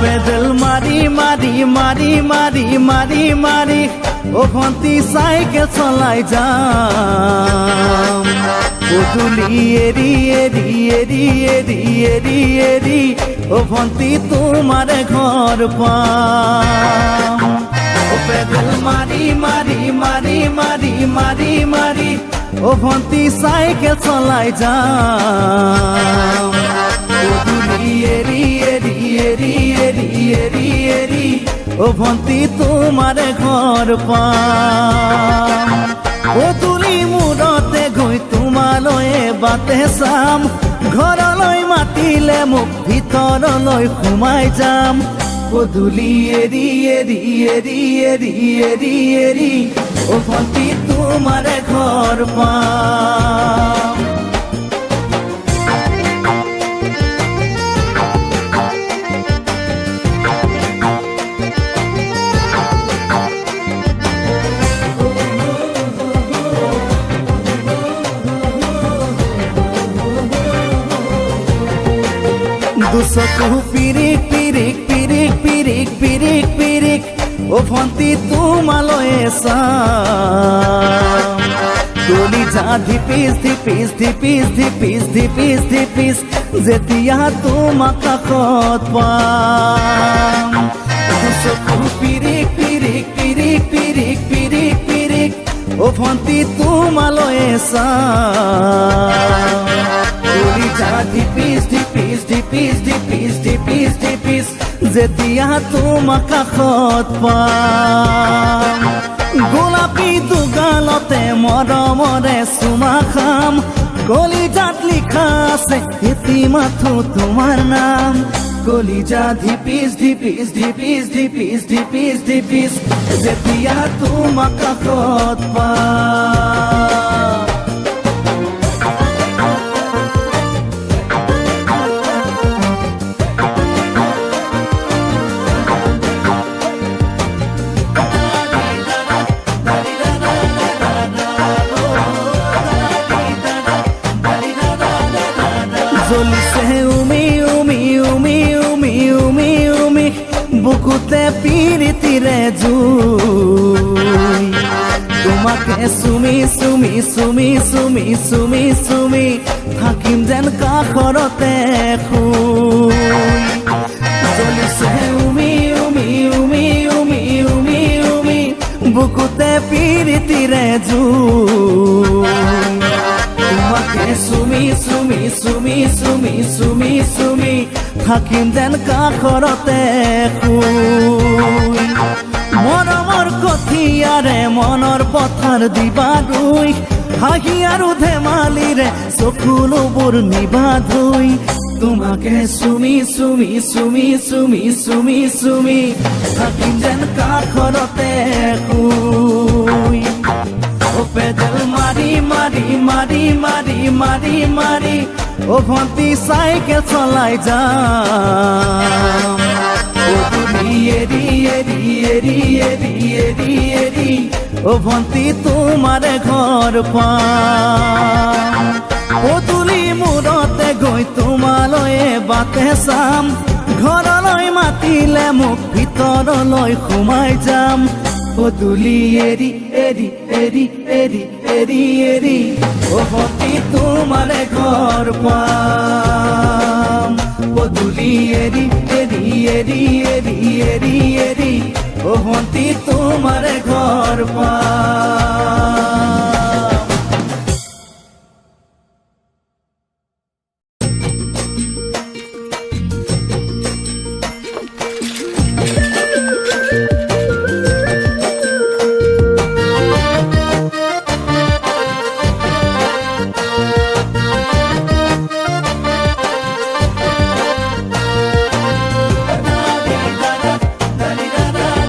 Pedal মারি মারি মারি মারি মারি মারি ও ভন্তি সাইকেল চলাই যাম গধূলি এরি এরি এরি এরি এরি এরি ও ভন্তি তোমার ঘর পাম ও পেডেল মারি মারি মারি মারি মারি মারি ও ভন্তি সাইকেল চলাই যাম গধূলি এরি এরি এরি এরি এরি এরি ও ভন্তি তোমার ঘর পাম গধূলি মূৰতে গৈ তোমালৈ বাটে চাম ঘৰলৈ মাতিলে মোক ভিতৰলৈ সোমাই যাম গধূলি এৰি এৰি এৰি এৰি এৰি এৰি ও ভন্তি তোমাৰ ঘৰ পাম দুচকু পিৰিক পিৰিক পিৰিক পিৰিক পিৰিক পিৰিক ও ভন্তি তোমালৈ চাম কলিজা ধিপিস ধিপিস ধিপিস ধিপিস ধিপিস ধিপিস যেতিয়া তোমাক কাষত পাম দুচকু পিৰিক পিৰিক পিৰিক পিৰিক পিৰিক পিৰিক ও ভন্তি তোমালৈ চাম কলিজা ধিপিস ধিপিস ধিপিস ধিপিস ধিপিস ধিপিস যেতিয়া তোমাক কাষত পাম গোলাপী দুগালতে মৰমৰে চুমা খাম কলিজাত লিখা আছে এটি মাথো তোমাৰ নাম কলিজা ধিপিস ধিপিস ধিপিস ধিপিস ধিপিস ধিপিস যেতিয়া তোমাক কাষত পাম জ্বলিছে উমি উমি উমি উমি উমি উমি বুকুতে পিৰিতিৰে জুই তোমাকে চুমি চুমি চুমি চুমি চুমি চুমি থাকিম যেন কাষৰতে শুই জ্বলিছে উমি উমি উমি উমি উমি উমি বুকুতে পিৰিতিৰে জুই তোমাকে চুমি চুমি চুমি চুমি চুমি চুমি থাকিম যেন কাষৰতে শুই মৰমৰ কঠিয়াৰে মনৰ পথাৰ দিবা ৰুই হাঁহি আৰু ধেমালিৰে চকুলোবোৰ নিবা ধুই তোমাকে চুমি চুমি চুমি চুমি চুমি চুমি থাকিম যেন কাষৰতে শুই ও পেডেল মারি মারি মারি মারি মারি মারি ও ভন্তি সাইকেল চলাই যাম গধূলি এরি এরি এরি এরি এরি এরি ও ভন্তি তোমাৰ ঘৰ পাম গধূলি মূৰতে গৈ তোমালৈ বাটে চাম ঘৰলৈ মাতিলে মোক ভিতৰলৈ সোমাই যাম গধূলি এৰি এৰি এৰি এৰি এৰি এৰি ও ভন্তি তোমাৰ ঘৰ পাম গধূলি এৰি এৰি এৰি এৰি এৰি এৰি ও ভন্তি তোমাৰ ঘৰ পাম।